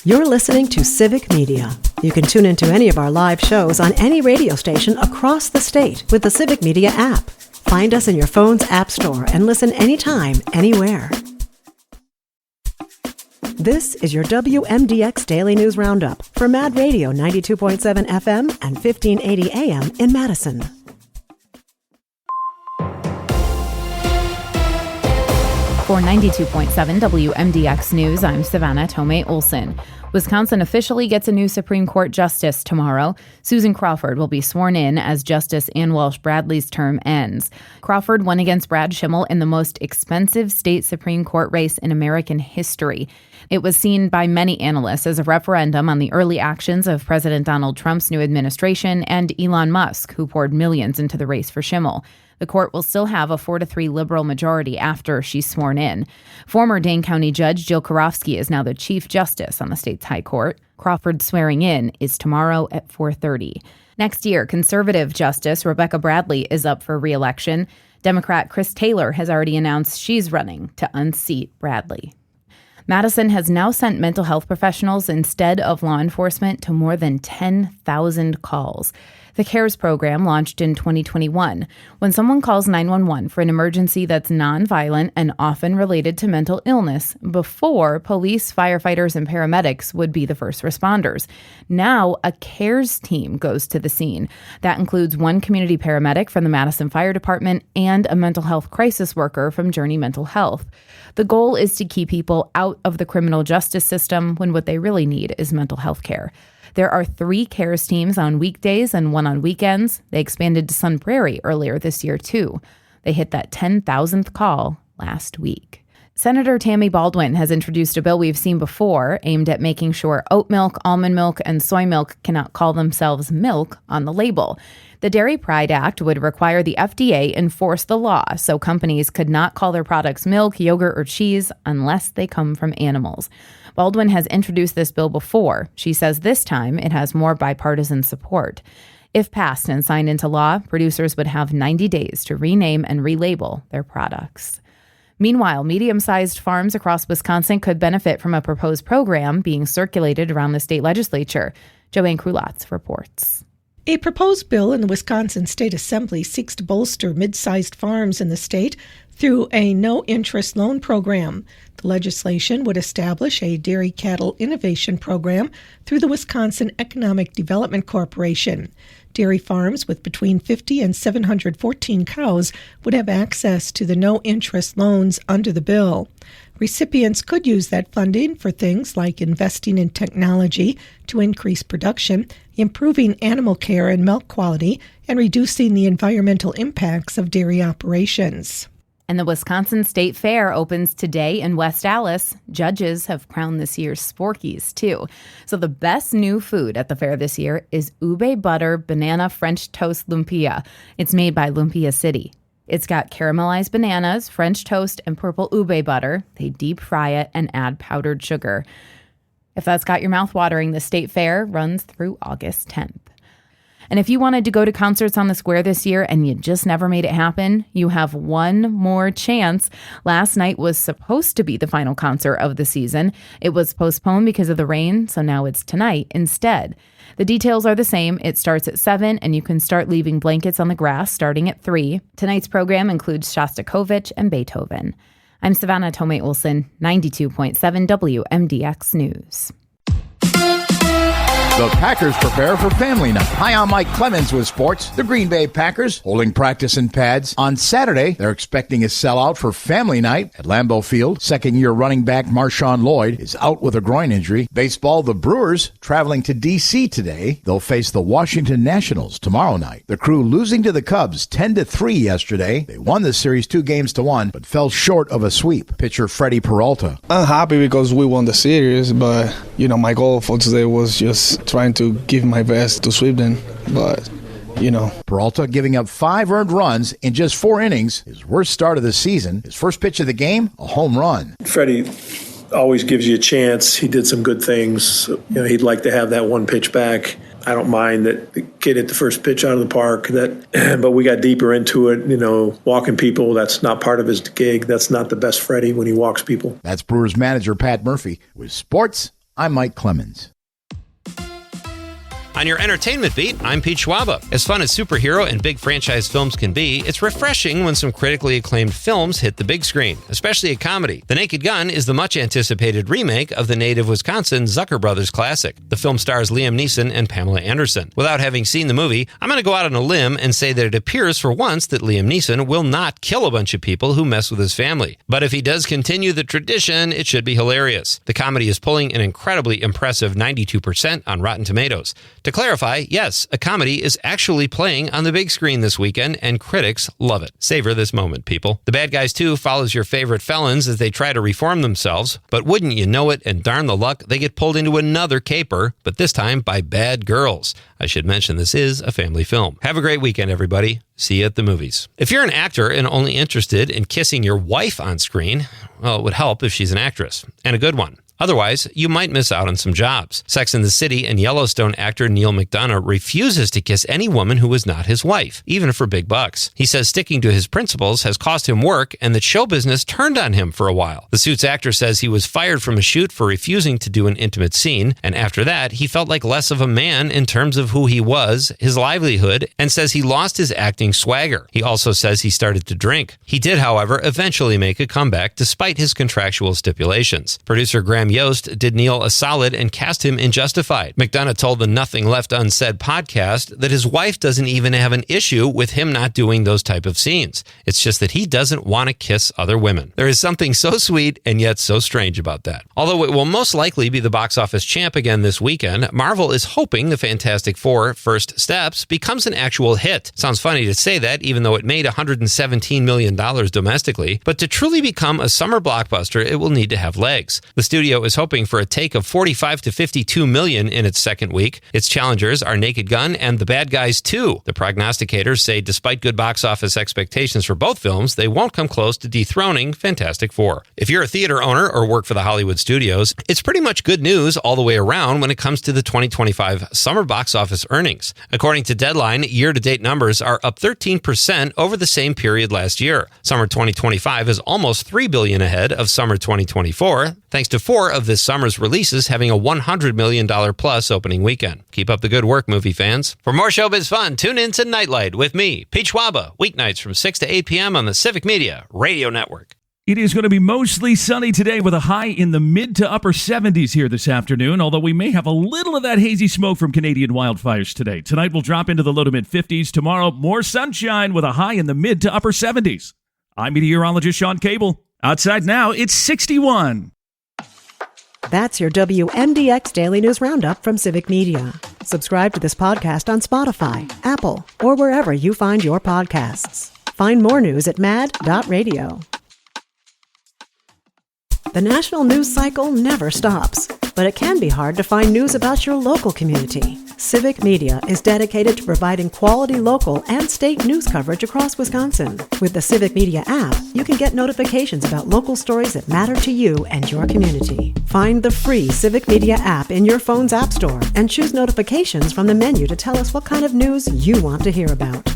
You're listening to Civic Media. You can tune into any of our live shows on any radio station across the state with the Civic Media app. Find us in your phone's app store and listen anytime, anywhere. This is your WMDX Daily News Roundup for Mad Radio 92.7 FM and 1580 AM in Madison. For 92.7 WMDX News, I'm Savannah Tomei-Olson. Wisconsin officially gets a new Supreme Court justice tomorrow. Susan Crawford will be sworn in as Justice Ann Walsh Bradley's term ends. Crawford won against Brad Schimmel in the most expensive state Supreme Court race in American history. It was seen by many analysts as a referendum on the early actions of President Donald Trump's new administration and Elon Musk, who poured millions into the race for Schimmel. The court will still have a 4-3 liberal majority after she's sworn in. Former Dane County Judge Jill Karofsky is now the Chief Justice on the state's High Court. Crawford's swearing in is tomorrow at 4:30. Next year, conservative Justice Rebecca Bradley is up for re-election. Democrat Chris Taylor has already announced she's running to unseat Bradley. Madison has now sent mental health professionals instead of law enforcement to more than 10,000 calls. The CARES program launched in 2021. When someone calls 911 for an emergency that's nonviolent and often related to mental illness, before police, firefighters, and paramedics would be the first responders. Now, a CARES team goes to the scene. That includes one community paramedic from the Madison Fire Department and a mental health crisis worker from Journey Mental Health. The goal is to keep people out of the criminal justice system when what they really need is mental health care. There are 3 CARES teams on weekdays and 1 on weekends. They expanded to Sun Prairie earlier this year, too. They hit that 10,000th call last week. Senator Tammy Baldwin has introduced a bill we've seen before aimed at making sure oat milk, almond milk, and soy milk cannot call themselves milk on the label. The Dairy Pride Act would require the FDA enforce the law so companies could not call their products milk, yogurt, or cheese unless they come from animals. Baldwin has introduced this bill before. She says this time it has more bipartisan support. If passed and signed into law, producers would have 90 days to rename and relabel their products. Meanwhile, medium-sized farms across Wisconsin could benefit from a proposed program being circulated around the state legislature. Joanne Krulatz reports. A proposed bill in the Wisconsin State Assembly seeks to bolster mid-sized farms in the state through a no-interest loan program. The legislation would establish a dairy cattle innovation program through the Wisconsin Economic Development Corporation. Dairy farms with between 50 and 714 cows would have access to the no-interest loans under the bill. Recipients could use that funding for things like investing in technology to increase production, improving animal care and milk quality, and reducing the environmental impacts of dairy operations. And the Wisconsin State Fair opens today in West Allis. Judges have crowned this year's Sporkies, too. So the best new food at the fair this year is ube butter banana French toast lumpia. It's made by Lumpia City. It's got caramelized bananas, French toast, and purple ube butter. They deep fry it and add powdered sugar. If that's got your mouth watering, the State Fair runs through August 10th. And if you wanted to go to concerts on the square this year and you just never made it happen, you have one more chance. Last night was supposed to be the final concert of the season. It was postponed because of the rain, so now it's tonight instead. The details are the same. It starts at 7, and you can start leaving blankets on the grass starting at 3. Tonight's program includes Shostakovich and Beethoven. I'm Savannah Tomei-Olson, 92.7 WMDX News. The Packers prepare for family night. Hi, I'm Mike Clemens with sports. The Green Bay Packers holding practice in pads. On Saturday, they're expecting a sellout for family night at Lambeau Field. Second-year running back Marshawn Lloyd is out with a groin injury. Baseball, the Brewers traveling to D.C. today. They'll face the Washington Nationals tomorrow night. The Crew losing to the Cubs 10-3 yesterday. They won the series 2-1, but fell short of a sweep. Pitcher Freddie Peralta. I'm happy because we won the series, but, my goal for today was just trying to give my best to sweep them, but, Peralta giving up 5 earned runs in just 4 innings, his worst start of the season. His first pitch of the game, a home run. Freddie always gives you a chance. He did some good things. He'd like to have that one pitch back. I don't mind that the kid hit the first pitch out of the park, but we got deeper into it. Walking people, that's not part of his gig. That's not the best Freddie when he walks people. That's Brewers manager Pat Murphy with sports. I'm Mike Clemens. On your entertainment beat, I'm Pete Schwaba. As fun as superhero and big franchise films can be, it's refreshing when some critically acclaimed films hit the big screen, especially a comedy. The Naked Gun is the much-anticipated remake of the native Wisconsin Zucker Brothers classic. The film stars Liam Neeson and Pamela Anderson. Without having seen the movie, I'm going to go out on a limb and say that it appears for once that Liam Neeson will not kill a bunch of people who mess with his family. But if he does continue the tradition, it should be hilarious. The comedy is pulling an incredibly impressive 92% on Rotten Tomatoes. To clarify, yes, a comedy is actually playing on the big screen this weekend, and critics love it. Savor this moment, people. The Bad Guys 2 follows your favorite felons as they try to reform themselves, but wouldn't you know it, and darn the luck, they get pulled into another caper, but this time by bad girls. I should mention this is a family film. Have a great weekend, everybody. See you at the movies. If you're an actor and only interested in kissing your wife on screen, well, it would help if she's an actress, and a good one. Otherwise, you might miss out on some jobs. Sex and the City and Yellowstone actor Neil McDonough refuses to kiss any woman who is not his wife, even for big bucks. He says sticking to his principles has cost him work and that show business turned on him for a while. The Suits actor says he was fired from a shoot for refusing to do an intimate scene, and after that, he felt like less of a man in terms of who he was, his livelihood, and says he lost his acting swagger. He also says he started to drink. He did, however, eventually make a comeback despite his contractual stipulations. Producer Graham Yost did Neil a solid and cast him in Justified. McDonough told the Nothing Left Unsaid podcast that his wife doesn't even have an issue with him not doing those type of scenes. It's just that he doesn't want to kiss other women. There is something so sweet and yet so strange about that. Although it will most likely be the box office champ again this weekend, Marvel is hoping the Fantastic Four First Steps becomes an actual hit. Sounds funny to say that, even though it made $117 million domestically, but to truly become a summer blockbuster, it will need to have legs. The studio is hoping for a take of 45 to 52 million in its second week. Its challengers are Naked Gun and The Bad Guys 2. The prognosticators say despite good box office expectations for both films, they won't come close to dethroning Fantastic Four. If you're a theater owner or work for the Hollywood studios, it's pretty much good news all the way around when it comes to the 2025 summer box office earnings. According to Deadline, year-to-date numbers are up 13% over the same period last year. Summer 2025 is almost $3 billion ahead of summer 2024, thanks to 4 of this summer's releases having a $100 million plus opening weekend. Keep up the good work, movie fans. For more showbiz fun, tune in to Nightlight with me, Pete Schwaba, weeknights from 6 to 8 p.m. on the Civic Media Radio Network. It is going to be mostly sunny today with a high in the mid to upper 70s here this afternoon, although we may have a little of that hazy smoke from Canadian wildfires today. Tonight we'll drop into the low to mid 50s. Tomorrow, more sunshine with a high in the mid to upper 70s. I'm meteorologist Sean Cable. Outside now, it's 61. That's your WMDX Daily News Roundup from Civic Media. Subscribe to this podcast on Spotify, Apple, or wherever you find your podcasts. Find more news at mad.radio. The national news cycle never stops, but it can be hard to find news about your local community. Civic Media is dedicated to providing quality local and state news coverage across Wisconsin. With the Civic Media app, you can get notifications about local stories that matter to you and your community. Find the free Civic Media app in your phone's app store and choose notifications from the menu to tell us what kind of news you want to hear about.